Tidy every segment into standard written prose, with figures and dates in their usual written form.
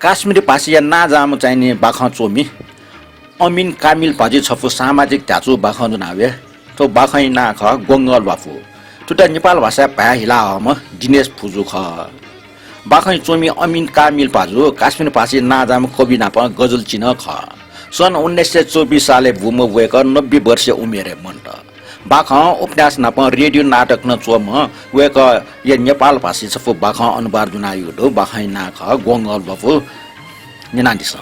काश्मीरी भाषा ना जाम चाहिने बाखा चोमी अमिन कामिल भाजी छफु सामाजिक ढाँचो बाखा जुनावे तो बाखै ना ख गोङ्गल बाफु तुटा नेपाल भाषा भा हिला हम दिनेश फुजु ख बाखै चोमी अमिन कामिल भाजु काश्मीर भाषा ना जाम कवि नाप गजल चिन्ह ख सन् 1924 साले भूम वेक 90 वर्ष उमेर मन्ट बाख उपन्यास नाप रेडियो नाटक न चोम वेक ये नेपाल भाषी छफु बाख अनुवाद जुनायो दो बाखै ना ख गोङ्गल बाफु निनादिस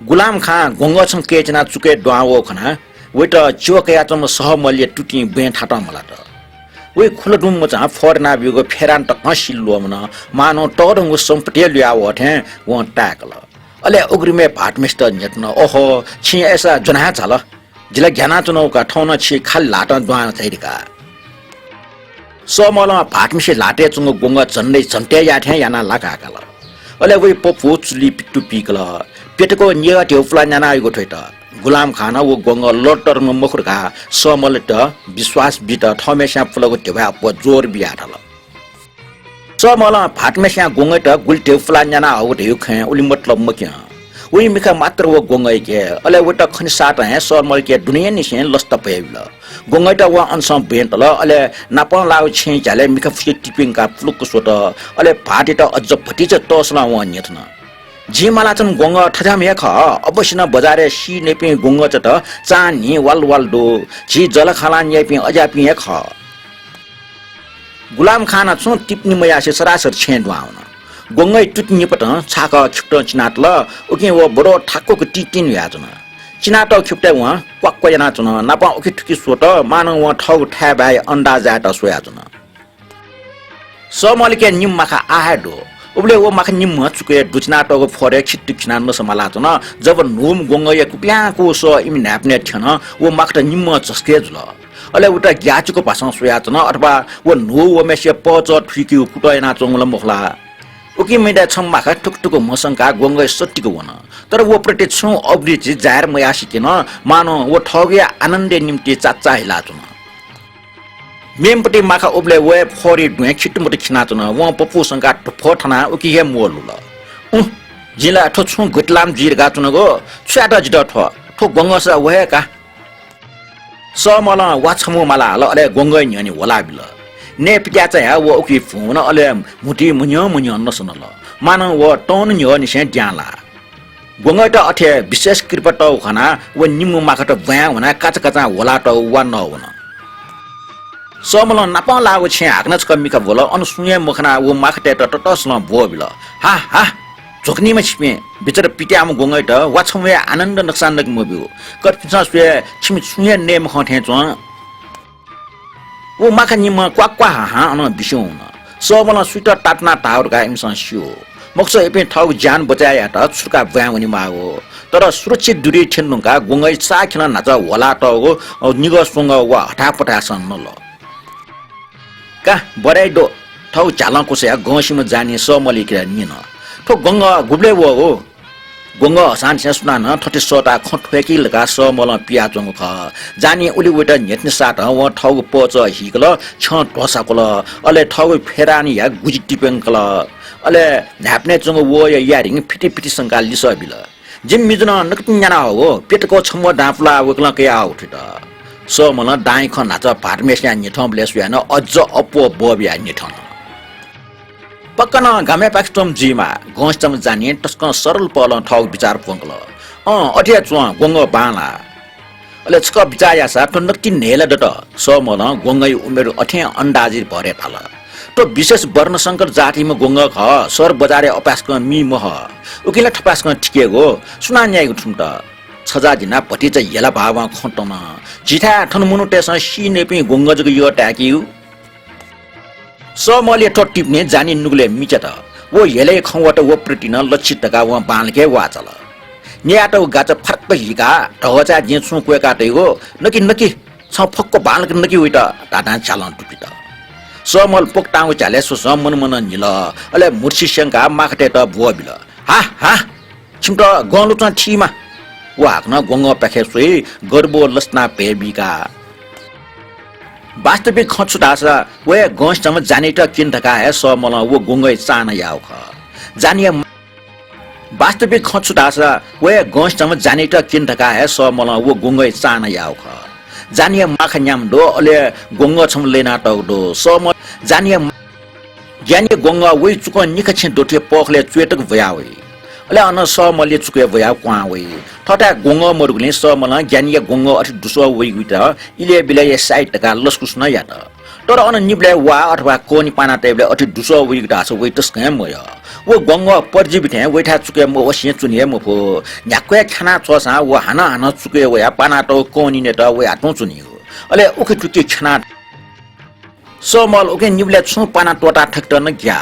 गुलाम खान गोङ्गछङ केचना चुके डुआओ खना वेट चिवकया चम सहमल्य टुटी बे ठाटा मला त वे खुलडुम मचा फरना बिगो फेरान त हसिल्लो मन मानो टरंग सम्पटे ल्याओ थे व टाकल अले उग्रिमे भाटमिस्टर नेटन ओहो छि ऐसा जुना छल जिला ज्ञाना चुनौका ठौन छि खाल लाट दुआ छैरिका समल भाटमिसे लाटे चुङ गोङ्ग झन्डै झन्टे याथे याना लगाकल अले वे पपु चुली पिट्टु पिकल पेटको निया टेउफ्ला न्याना आइगो ठैट गुलाम खान वो गोङ्ग लटर मुखुरका समल त विश्वास बिट थमेस्या फुलको टेवा प जोर बियाठल समल भाटमेस्या गोङ्ग त गुल टेउफ्ला न्याना आउ ढेउ खे उली मतलब मक्या उही मिखा मात्र वो गोङ्ग के अले वट खनि साट हे समल के दुनिया निसे लस्त पयबिल गोङ्ग त व अंश बेन्टल अले नापन लाउ छि जाले मिखा फुसे टिपिङ का फुलको सोट अले भाटे त अझ फटिच तसला व न्यथन जिमालाचन गोङ्ग ठजाम याख अवश्य न बजारे सी नेपे गोङ्ग चट चानी वाल वाल दो जी जल खालान यापे अजापि याख गुलाम खान छु टिप्नी मयासे सरासर छेंड आउन गोङ्गै टुट्नी पट छाक खिप्ट चिनाटल ओके व बडो ठाको टिटिन याजन चिनाट खिप्टे व क्वाक्क जना चुन नापा ओके ठुकी सोट मानव व ठौ ठा बाय अंडा जाट सोयाजन समलके निम माखा आहाडो उबले वो माखा निम चुके दुचनाटको फरे छिट्टु खिना नसमाला चन जब नोम गोङ्गय कुप्याको सो इम न्यापने थन वो माखा निम चस्के जुल अले उटा ग्याचुको पासं सोया चन अथवा वो नो वो मेसे पच ठुकी कुटयना चंगल मखला उकि मेडा छम माखा टुकटुको मसंका गोङ्गय सट्टिको वन तर वो प्रति छु अब्रिचि जायर मयासी किन मानो वो ठगे आनन्दे निम्ति चाचा हिला चन मेमपट्टि माखा उबले वे फोरी डुए छिट्टुमटि खिना चन व पपु संका फोठना उकि हे मोलुल जिला ठो छु गुटलाम जिरगा चन गो छ्याटा जिट ठो गोङ्गस वहे का समल वाछमु मला ल अले गोङ्गय न्यनि होला बिल ने पिया चाहिँ वो उकि फोन अले मुटी मुन्य मुन्य नसनल मान वो टन न्य निसे ज्याला गोङ्गय त अथे विशेष कृपट खना व निमु माखा त बया हुना काचा काचा होला त वा न हुन समल नापा लागो छे हाक्न कमिका बोल अनुसुय मुखना वो माखटे त टटस्ल भो बिल हा हा झोकनीमा छिपे बिचर पिट्याम गोङ्गै त वाछमवे आनन्द नक्सान नक मबिउ कटपिसा सुए छिमि सुय ने मख थे च वो माखा निम क्वाक्वा हा अन बिसौ न समल सुट टाटना टावर गा इमसन सियो मक्स एपे ठौ ज्यान बचाया त छुका ब्याउनी मागो तर सुरक्षित दूरी ठेन्नुका गोङ्गै साखिन नाच होला त हो निगसंग वा हटापटा सन न ल का बराइ दो ठौ चालको से गसिम जाने समली के निन ठो गोङ्ग गुब्ले वो हो गोङ्ग हसान से सुना न ठटे सटा खठ्वेकी लगा समल पिया जंग ख जानी उली वेट नेट्ने साट व ठौ पच हिकल छ ढोसाकल अले ठौ फेरानी या गुजी टिपेंकल अले न्याप्ने जंग वो यारिङ फिटी फिटी संका लिस बिल जिम मिजन नकन्याना हो पेटको छम डाफला वकल के आउट त समल दाइ ख नाच भाटमेस्या निठम लेसया न अझ अपो बबिया निठन पक्कन घामे पाक्स्टम जिमा गंस्तम जाने टस्क सरल पल ठौ विचार पोंगल अठ्या चुवा गोङ्ग बाला अले छक विचाया सा त नक्ति नेल दट समल गोङ्गै उमेर अठ्या अन्दाजी भरे थाल त विशेष वर्ण संकर जातिमा गोङ्ग ख सर बजारे अपास्क मी मह उकिला ठपास्क ठिकेगो सुना न्यायको ठुमट छजा दिना पति चाहिँ येला भाव खटन जिठा ठन मुनु टेस सी नेपि गोङ्ग जग यो ट्याकिउ समले त टिप्ने जानी नुगले मिचत वो हेले खवट वो प्रतिन लक्षित का व बालके वाचल न्याट गाच फर्क हिका ढचा जेछु क्वे काटे हो नकी नकी छ फक्क बालक नकी उइट टाटा चालन टुपित समल पोक्टाउ चाले सो मन मन निल अले मुर्सी शंका माखटे त भो बिल हा हा छिमट गलु त ठीमा वाक्न गोङ्ग पाखे सोई गर्बो लस्ना पेबिका वास्तविक खचुटासा वे गंसम जानेट किन्तका है समल वो गुंगै चान याउ ख जानिए वास्तविक खचुटासा वे गंसम जानेट किन्तका है समल वो गुंगै चान याउ ख जानिए माखन्याम दो अले गुंग छम लेना टक दो सम जानिए ज्ञानी गुंग वे चुक निकछि दोटे पखले चुएटक भयावे अले अन समले चुके भया क्वावे ठटा गुंग मरुगले समल ज्ञानी गुंग अथि दुसो वे गुटा इले बिले साइड का लस्कुस न यात तर अन निब्ले वा अथवा कोनी पाना टेबले अथि दुसो वे गुटा छ वे तस कम मय वो गुंग परजीवित है वेठा चुके म वसिए चुनिए म फो न्याक्वे खाना चसा व हाना हाना चुके वे पाना त कोनी ने त वे आतो चुनियो अले उखे चुके खाना समल उके निब्ले छु पाना टोटा ठक्ट न ग्या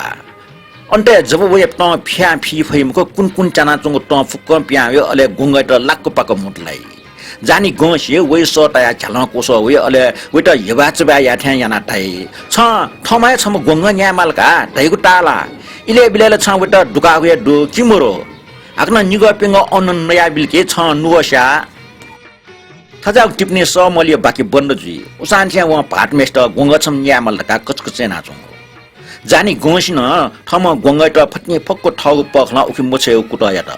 अन्ते जब वे त फ्या फी फैमको कुन कुन चाना चंग त फुक्क प्यायो अले गुंगै त लाक्क पाक मुटलाई जानी गंसे वे सटाया झलन कोसो वे अले वे त यबाचबा याठ्या याना थाइ छ थमाय छम गुंग न्यामालका दैगु टाला इले बिलेले छ वे त दुका वे दु किमरो आकन निग पिंग अनन नया बिलके छ नुवसा थजाउ टिप्ने समलिय बाकी बन्द जी उसान्थ्या व भाटमेस्ट गुंग छम न्यामालका कचकचे नाचो जानी गंसिन थम गुंगै त फट्ने फक्को ठग पखला उखि मोछे कुटया त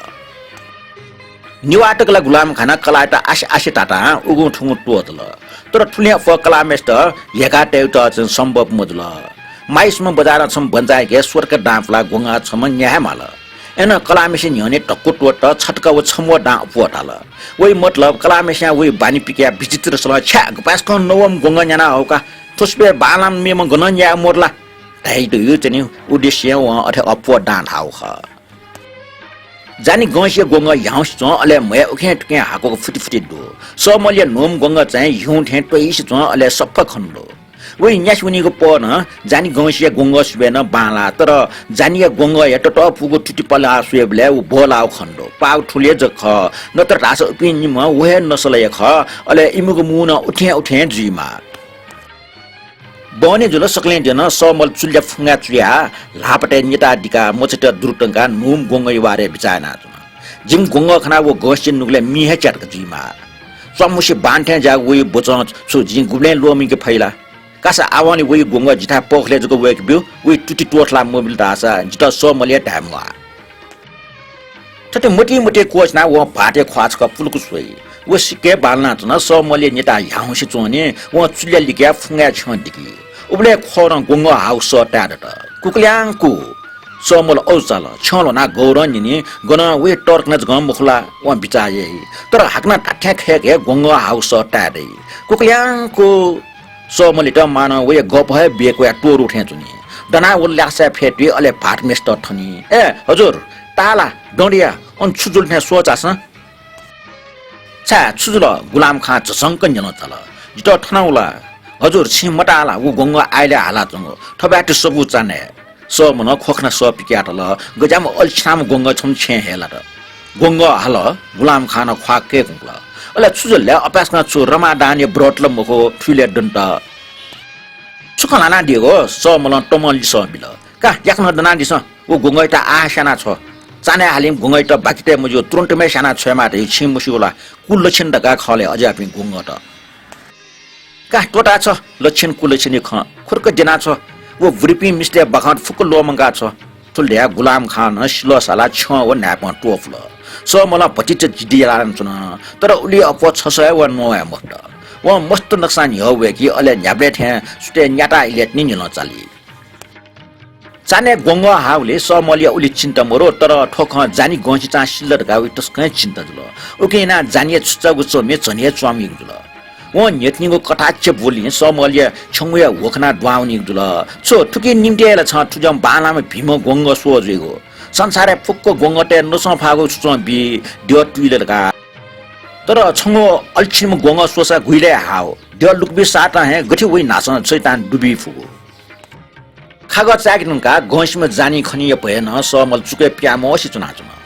निवाटकला गुलाम खाना कलाटा आशे टाटा उगु ठुङु टोतल तर ठुले फ कलामेस्ट यका टेउट सम्भव मजुल माइसम बजार छम बन्जाय के स्वर्ग डाफला गुंगा छम न्याहमाल एन कलामेसे न्यने टक्को टोट छटका व छमो डा पोटाल वइ मतलब कलामेसा वइ बानी पिक्या विचित्र सला छ्या पास्क नवम गुंगा न्याना होका थुस्बे बालाम मेम गन न्या मोरला दाइ दु चनि उद्देश्य व अथे अपो डान हाउ ख जानी गंसे गोंग याउस च अले मय उखे टके हाको फुटी फुटी दो समलिय नोम गोंग चाहिँ हिउ ठे टइस च अले सप्प खण्डो वइ न्यासुनीको पन जानी गंसे गोंग सुबेन बाला तर जानी गोंग हेट त फुगो टुटी पला सुबेले उ बोलाउ खण्डो पाउ ठुले जख नतर रास उपिनि म वहे नसलय ख अले इमुगु मुन उठे उठे जिमा बने जुल सकले जन समल चुल्या फुंगा चुया लापटे नेता दिका मोचट दुरुटंगा नुम गोंगै वारे बिचाना जिम गोंग खना वो गोसिन नुगले मिहे चटक जिमा समुसे बान्थे जा वइ बोच छु जिम गुले लोमी के फैला कासा आवानी वइ गोंग जिथा पखले जको वेक बिउ वइ टुटी टोटला मोबिल दासा जिता समलिया टाइमवा तते मोटी मोटी कोच ना वो भाटे ख्वाच का पुलकु सोई वो सिके बालना न समलिया नेता याउसे चोने वो चुल्या लिक्या फुंगा छ दिकी उबले खोरं गोंग हाउस टाडट कुकल्याङकु समल औचाल छलो ना गौरन नि गन वे टर्क नज गम मुखला व बिचाये तर हाकना टाठ्या खेके गोंग हाउस टाडे कुकल्याङकु समल त मान वे गप है बेको या टोर उठे जुनी दना उल्लासा फेटि अले भाटमेस्ट ठनी ए हजुर ताला डोडिया अन छुजुल ने सोचास छा छुजुल गुलाम खान जसंक जन तल जित ठनाउला हजुर छिमटाला उ गोंग आइले हाला जंग थबाट सबु चाने स मन खोखना स पिक्याटल गजाम अल्छाम गोंग छम छे हेला र गोंग हाल गुलाम खान ख्वाके गुंगला अले छुजले अपासना छु रमा दाने ब्रोटल मको ठुले दन्त छुखलाना दिगो स मन टमल स बिल का याक्न दना दिस उ गोंग त आशाना छ चाने हालिम गोंग त बाकिते मजो तुरन्तमै साना छमा रे छिमुसिला कुल लक्षण दगा खले अजापि गोंग त का टोटा छ लक्षण कुलक्षण ख खुर्क जना छ वो वृपी मिस्ले बखाट फुक लोमंगा छ तुल्या गुलाम खान शिलो साला छ व नाप टोफल स मला पचिच जिदियालान छन तर उली अप छ स व नोया मस्ट व मस्त नक्सान हवे कि अले न्याबले थे सुते न्याटा इलेट नि न चाली चाने गोंग हाउले स मलिया उली चिन्ता मरो तर ठोख जानी गंसी चा सिल्लर गाउ तस्कै चिन्ता जुल ओकेना जानिए छुचा गुचो मे चनिए स्वामी जुल वो नेतनीको कटाक्ष बोली समलिया छंगया वखना द्वाउनी जुल छो ठुकी निम्टेला छ ठुजम बालामा भीम गोंग सोजेको संसारे फुक्को गोंगटे नसो फागो छुचो बि ड्यो टुइलका तर छंगो अल्छिम गोंग सोसा गुइले हाउ ड्यो लुकबि साटा हे गठी वइ नासन शैतान डुबी फुगो खाग चाकिनुका गंसमा जानी खनिय भएन समल चुके प्यामो सिचुना चुना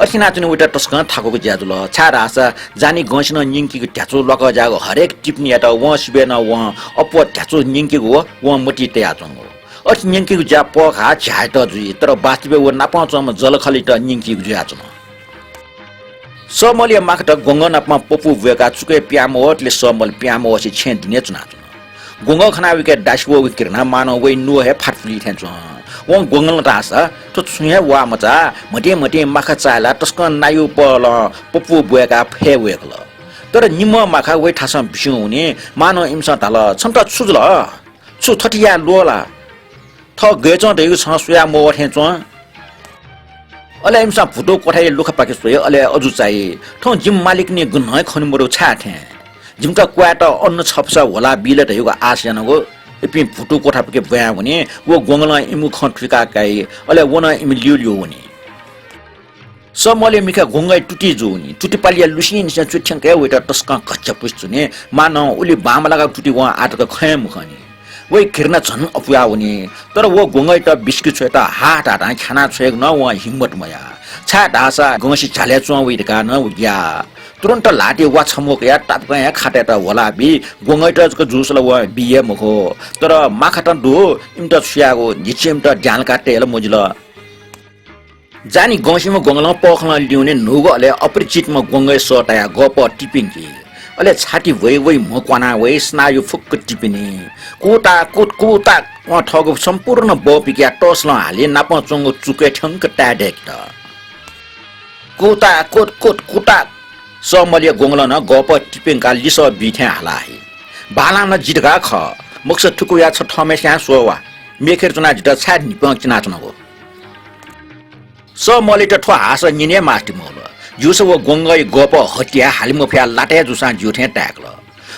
असिना चुने उटा टस्क थाको ज्याजुल छारा आशा जानी गंसिन निंकीको ट्याचो लक जागो हरेक टिप्नी एटा व सिबेन व अपो ट्याचो निंकीको व मोटी त्या चंगो अस निंकीको ज्या पखा झ्याट जुइ तर वास्तवे व नापाचम जलखली त निंकीको ज्या चन समलिया माखट गंगन अपमा पपु वेका चुके प्यामोटले समल प्यामो असि छे दिने चुना गोंग खना विके डाशवो विकिरना मानो वे नु है फाटफुली थेन छ व गोंगल तास तो छुया वा मचा मटे मटे माखा चाला तस्क नायु पल पपु बुएका फे वेकल तर निम माखा वे थास बिसु हुने मानो इमसा ताल छन्त छुजल छु थटिया लोला थ गेच देउ छ सुया मो थे छ अले इमसा फुटो कोठाइ लुख पाके सोय अले अजु चाहिँ थ जिम मालिक नि गुन्है खनिमरो छा थे जिमका क्वाट अन्न छप्सा होला बिले धयुको आस्यानको इपि फुटो कोठा पके बया भने वो गोंगला इमु खट्रिका काई अले वना इमि लियो हुने समले मिका गोंगै टुटी जुनी टुटी पालिया लुसिन से चुठ्याङ्के वेटा तस्का कच्चा पुछ्ने मानौ उली बाम लगा टुटी वा आटक खयम खनी वै किरना झन अपुया हुने तर वो गोंगै त बिस्किट छेता हाट हाट खाना छेक न वा हिम्मत मया छा ढासा गोंसी झाले चुवा वेका न उया तुरन्त लाटे वा छमोक या टापका या खाटे त होला बि गोंगै त जुसला वा बिए मखो तर माखा त दु इम त छ्यागो निचेम त जान काटे ल मोजिल जानी गौसीमा गोंगला पखला लिउने नुगले अपरिचितमा गोंगै सटाया गप टिपिङकी अले छाती वइ वइ मकवाना वइ स्नायु फुक्क टिपिने कोटा कोटा वा ठगो सम्पूर्ण बपिक्या टस्ल हाले नाप चंगो चुके ठंक टाडेक त कोटा कोटा समलिया गोंगला न गप टिपिङका लिस बिथे हाला है बाला न जिटगा ख मुक्स ठुकुया छ ठमेस्या सोवा मेखेर चुना जिट छाड निपङ चिना चुनागो समले त ठ्वा हास निने मास्ति मोल जुस वो गोंगै गप हटिया हालिमफिया लाटे जुसा जुथे टाकल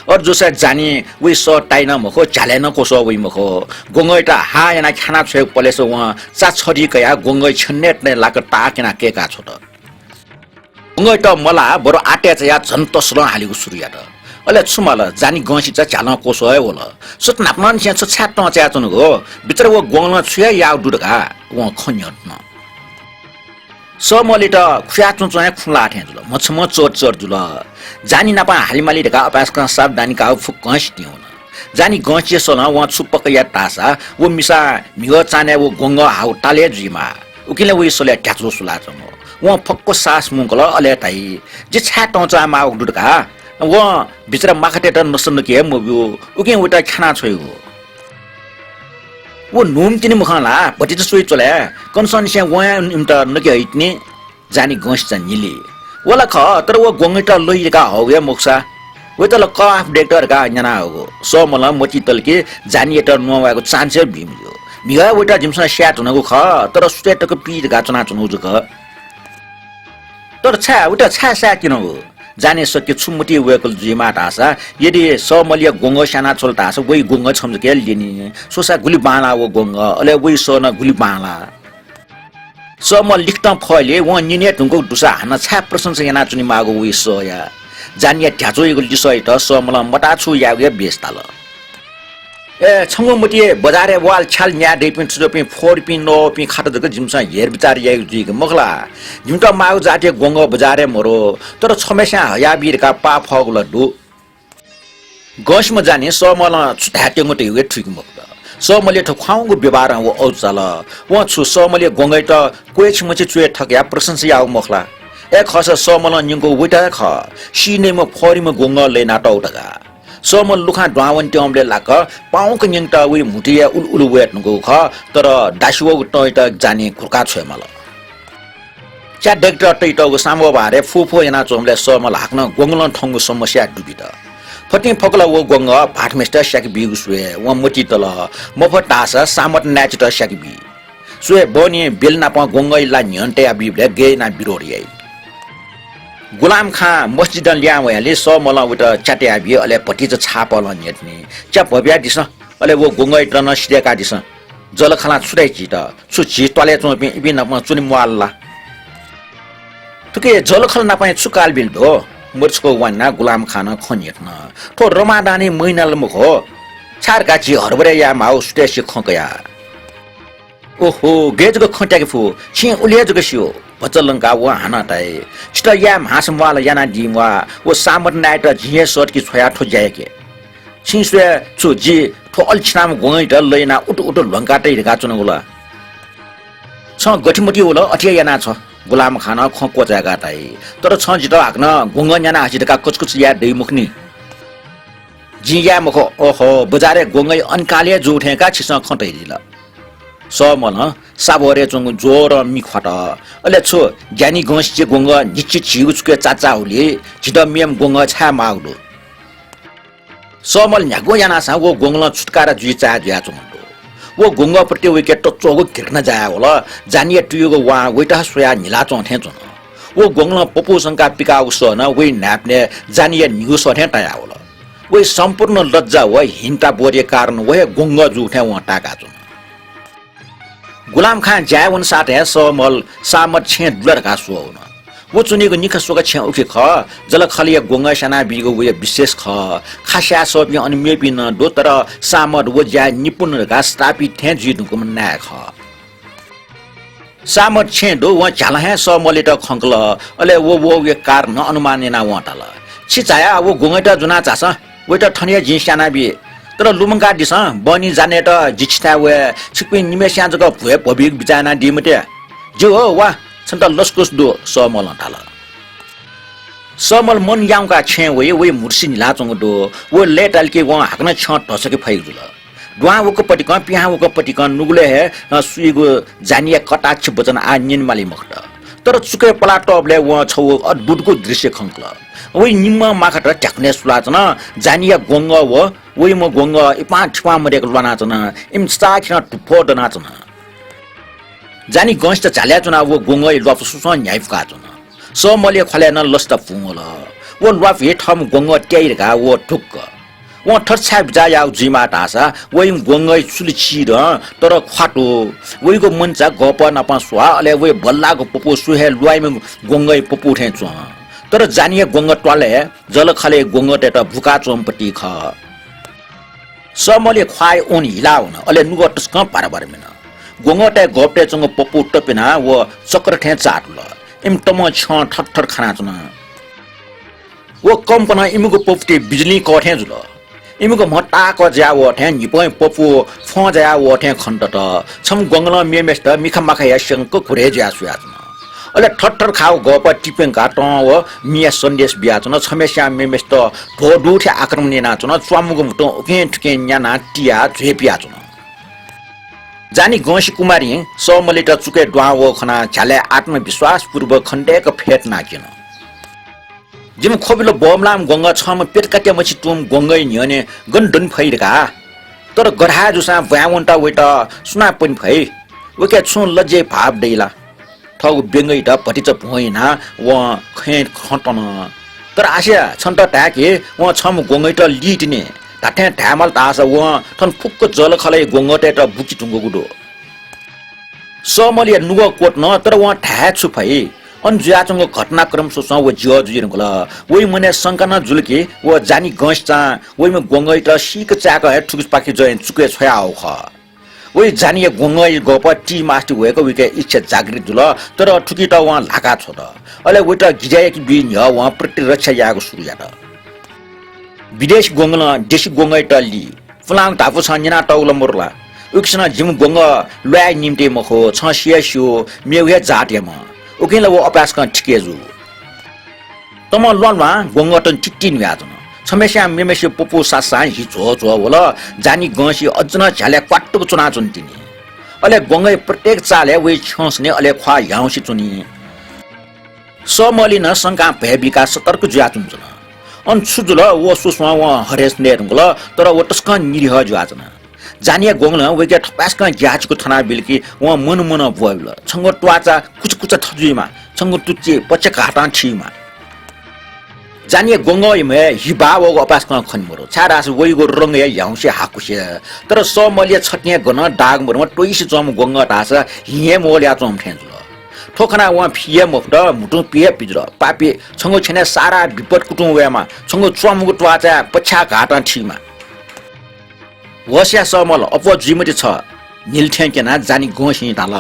और जुसा जानी वे स टाइन मखो चालेन कोसो वे मखो गोंगै त हा याना खाना छे पलेस व चा छरी कया गोंगै छन्नेट ने लाक टाकेना केका छ त गोंगै त मला बरो आटे छ या झन तस्ल हालिको सुरिया त अले छुमल जानी गसी च चाल कोसो है होला सुत नापन छ छाट न च्या चन गो भित्र वो गोंगला छुया या दुडका व खन्यत न समले त खुया चुचया खुला ठेजुल मछम चोट जुल जानी नापा हालिमाली ढका अपासका सावधानी का फुक्कस दिउन जानी गचे सन व छुपक या तासा वो मिसा मिग चाने वो गोंग हाउ टाले जिमा उकिले वे सले ट्याचो सुला चम व फक्क सास मुंगल अले ताई जे छा टचा मा दुडका व भित्र माखटे त नसन के मब्यो उके उटा खाना छोयो वो नोम तिनी मुखला पति त सोइ चले कन्सन से वया निमता नके हिट्ने जानी गस छ निले वला ख तर वो गोंगटा लइका हवे मुक्सा वे त ल कफ डाक्टर का जना हो सो मला मची तलके जानी एट नवाको चान्स बिमियो मिगा वटा जिमसा स्याट हुनको ख तर स्टेटको पीर गाचना चुनु जुक तर छा उटा छा सा किन हो जाने सके छुमुटी वेकल जिमा तासा यदि समलिया गोंग साना चलता छ वइ गोंग छम के लिनी सोसा गुली बाला वो गोंग अले वइ सोना गुली बाला सम लिखता फले व निने तुंको दुसा हना छा प्रशंसा याना चुनि मागो वइ सोया जानिया ढ्याचो इगल दिसै त समला मटा छु यागे बेस्ताल ए छंगमुटी बजारे वाल छाल न्या देपिन छुपि फोरपिन नोपि खाता जक जिमसा हेर विचार याइ जुइक मखला जिमटा माउ जाटे गोंग बजारे मरो तर छमेसा हया बिरका पा फगल दु गसम जाने समला छुट्याटे मटे वे ठिक मक्ता समले ठ खाउको व्यवहार हो औचाल व छु समले गोंगै त कोइछ मचे चुए ठक्या प्रशंसा याउ मखला ए खस समला निको वटा ख सिनेमा फोरिम गोंग लेना टौटका समल लुखा ड्वावन ट्यामले लाक पाउक निङटा वे मुटिया उल वेट नको ख तर डासुव टैट जाने खुर्का छ मल च्या डाक्टर टैटको सामो बारे फुफो याना चोमले समल हाक्न गोंगल ठंगु समस्या डुबित फटी फकला वो गोंग भाटमेस्टर शाकी बिगु सुए व मोटी तल मफटास सामत नाचित शाकी बि सुए बनी बेलना प गोंगै ला न्यन्टे बिबले गे ना बिरोरियै गुलाम खां मस्जिद ल्या वयाले समला उटा चाट्या बि अले पटी च छापल नेट्ने च्या भव्या दिस अले वो गोंगै टन सिदेका दिस जल खाना छुदै चित छुछि टले चोपि बि न चुनि मल्ला तुके जल खल न पाए छुकाल बिल दो मर्चको वन्ना गुलाम खान खन्यट्न तो रमादानी महिनाल मुखो छार गाची हरबरे या माउ स्टेसी खकया ओहो गेजको खट्याके फु छि उलेजको सियो बचलंका व हाना ताए स्टा या हासमवाला याना दिमवा वो सामत नाइट जिए सट की छोया ठो जायके छिसवे छु जी ठो अलछनाम गोइ द लैना उट उट लंकाटै गा चुनगुला छ गठिमटी होला अठिया याना छ गुलाम खान खको जागा ताए तर छ जित हाक्न गुंग याना हासिदका कुचकुच या दै मुखनी जिया मखो ओहो बजारे गोंगै अनकाले जोठेका छिस खटैदिल समल साबोरे चंग जोर मिखट अले छु ज्ञानी गंस जे गोंग निश्चित छिउचके चाचाउले छिद मेम गोंग छा माउलो समल न्यागो याना सा वो गोंगल छुटकारा जुइ चा ज्या चंगो वो गोंग प्रति वे के टचोगो किर्न जाया होला जानिए टुयोगो वा वेटा सोया निला चंथे चंग वो गोंगल पपु संका पिका उस न वे न्यापने जानिए न्यूज सथे टाया होला वे सम्पूर्ण लज्जा व हिंता बोरे कारण वे गोंग जुठे व टाका चंग गुलाम खान जायवन साथ है समल सामत छे दुलर का सुन वो चुनेको निख सोका छे उखे ख जल खलिया गोंगा सना बिगो वे विशेष ख खास्या सब अनि मेपि न दो तर सामत वो जा निपुण का स्थापित थे जिनुको मन्ना ख सामत छे दो व झाला है समले त खंकल अले वो वे कारण अनुमानेना वटाल छिचाया वो गोंगटा जुना चास वेटा ठनिया जिसाना बि तर लुमंगा दिस बनी जाने त जिछता वे छिकपि निमेस्या जग भए भबिक बिचाना दिमते जो हो वा छन्त लस्कुस दो समल थाल समल मन याउका छे वे मुर्सी निला चंग दो वो लेटल के व हाकन छ टसके फैजुल दुआ वको पटिक पिहा वको पटिक नुगले हे सुइगो जानिया कटाक्ष वचन आ निन माली मखट तर चुके पलाटबले व छौ अद्भुतको दृश्य खंकल वे निम्म माखट ट्याक्ने सुलाचन जानिया गोंग वे म गोंग इपा ठिपा मरेको लनाचन इम साखिन टुफो दनाचन जानी गंस्ट चाल्या चुना वो गोंगै लप सुसन न्याइफका चुन समले खले न लस्त फुङल वो लप हे ठम गोंग ट्याइरका वो ठुक्क वो ठछा बिजाया जिमा टासा वइ गोंगै सुलिछि र तर खाटो वइको मनचा गप नपा स्वा अले वे बल्लाको पपु सुहे लुइम गोंगै पपु ठे च तर जानिए गोंग टले जल खले गोंग टेट भुका चोमपटी ख समले ख्वाइ ओन हिलाउन अले नुग टस्क पारबार मिन गोंगटे गपटे चंग पपु टपिना वो चक्र ठे चाटल इम तम छ ठठर खाना चुना वो कंपना इमुको पपटे बिजली कठे जुल इमुको मटा क ज्या वो ठे निपय पपु फ ज्या वो ठे खण्डट छम गोंगला मेमेस्ट मिखा माखा यशंक खुरे ज्या सुयाचन अले ठठर खाउ गप टिपें का त वो मिया सन्देश बियाचन छमेस्या मेमेस्ट ढोडु ठे आक्रमण नाचन स्वामुगो मुटो ओके ठके न्याना टिया झेपियाचन जानी गौशी कुमारी समलिट चुके ड्वावो खना झाले आत्मविश्वास पूर्वक खण्डेक फेट नाकिन जिम खोबिलो बमलाम गंग छम पेटकाटे मछि तुम गंगै न्यने गन्डन फैरका तर गढा जुसा व्यावन्टा वेटा सुना पनि फै वके छु लज्जे भाव दैला ठौ बेंगै त पटिच भइना व खे खटन तर आशा छन्त टाके व छम गंगै त लिटने ताठे ढामल तास व थन फुक्क जल खलै गोंगटे त बुकी टुंगो गुडो समलिया नुग कोट न तर व ढा छुफै अन ज्याचंग घटनाक्रम सोस व जियो जुजिरंगल वइ मने संकन जुलके व जानी गंसचा वइ म गोंगै त सिक चाक हे ठुकुस पाखि जयन चुके छयाउ ख वइ जानी गोंगै गप टी मास्टर वेको विके इच्छा जागृत जुल तर ठुकी त व लाका छ त अले वइ त गिजाय कि बिन ह व प्रतिरक्षा याको सुरु या त विदेश गोंगल देशी गोंगै टल्ली फलाङ तापु छन्जना टौल मुरला उक्सना जिम गोंग ल्याय निम्ते मखो छसियासु मेउहे जाटेम उकिन ल वो अभ्यास kan ठिकेजु तम Lalma gong ton टिटिन याजन छमेस्या मेमेसे पपु Sasa he झो होला जानी गंसी अजन झ्याले क्वाट्टु चुना चुन्तिनी अले गोंगै प्रत्येक चाले वे छसने अले ख्वा याउसी चुनी समलिन शंका भए विकास सतर्क जुया चुन्छन अन छुजुल वो सुस्मा व हरेस नेरंगल तर वो टस्क निरिह जुआजन जानिया गोंगल वेके ठपासक ग्याचको थना बिलकी व मन भवल छंग ट्वाचा कुचकुच थजुइमा छंग तुच्चे पच्चे काटा छिमा जानिया गोंगै मे हिबा व अपासक खनमरो छारास वइगो रंग याउसे हाकुसे तर समलिया छट्ने गन डाग मरमा टोइस जम गोंग टास हिए मोल्या चम ठेन्जुल ठोखना व फिए मफ्ट मुटु पिए पिजर पापे छंग छने सारा विपद कुटु वेमा छंग च्वामुगो ट्वाचा पछा घाटा छिमा वस्या समल अपो जिमति छ निलठ्याङ्केना जानी गोसी डाल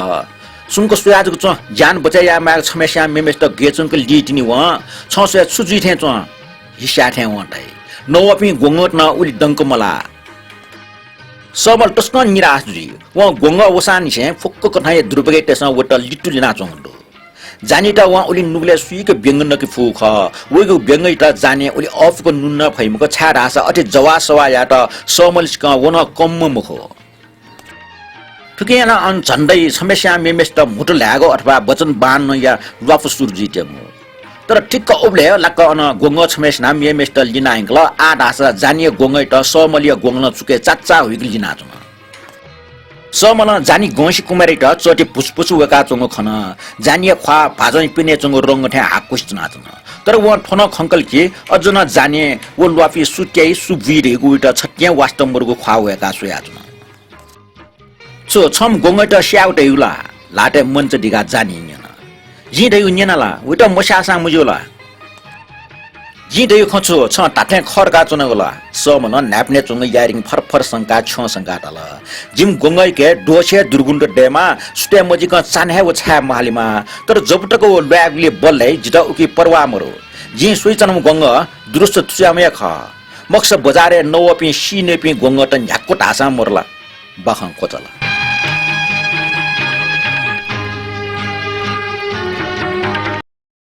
सुनको सुयाजको च ज्यान बचाया मा छमेस्या मेमेस्ट गेचुनको लिटिनी व छसे सुजुइ थे च हिस्सा थे वटाइ नवपि गोंगट न उली डंक मला समल टस्क निराश जुइ व गोंग वसान छे फुक्क कथाय द्रुपगे तेस वट लिटुलिना चंगडो जानी त वहाँ उली नुगले सुइको व्यङ्गन कि फुख उइको व्यङ्गै त जाने उली अफको नुन्न फैमुको छा रासा अति जवा सवा या त समलिस्क वन कम्म मुख ठुकेन अन झन्डै समस्या मेमेस त मुटु ल्यागो अथवा वचन बान्न या वापस सुर्जिटेमु तर ठिक्क उब्ले लक्क अन गोङ्ग छमेस नाम मेमेस त लिना इंगल आ दासा जानिए गोङ्गै त समलिय गोङ्गन चुके चाचा हुइगल लिना जुन समन जानी गौसी कुमारी त चोटी पुसपुस वेका चंग खन जानिए ख्वा भाजै पिने चंग रंग ठे हाकुस जना तर व ठन खंकल के अजुन जाने व लुआफी सुट्याई सुबी रेगु त छट्या वास्तवमरगु ख्वा वेका सोया जुन सो छम गोंगै त स्याउट युला लाटे मञ्च दिगा जानी न जी दयु नेनाला उत मसासा मुजुला जी दयु खछु छ ताथे खरका चुन गोला समन न्याप्ने चुङ यारिङ फरफर संका छ संका तल जिम गोंगै के दोसे दुर्गुण्ड डेमा सुटे मजिक चान्हे व छा महालिमा तर जबटको ल्यागले बल्लै जिता उकी परवा मरो जी सुइचनम गोंग दुरुस्त तुयामे ख मक्स बजारे नवपि सिनेपि गोंग त झ्याक्को ढासा मरला बखं कोचला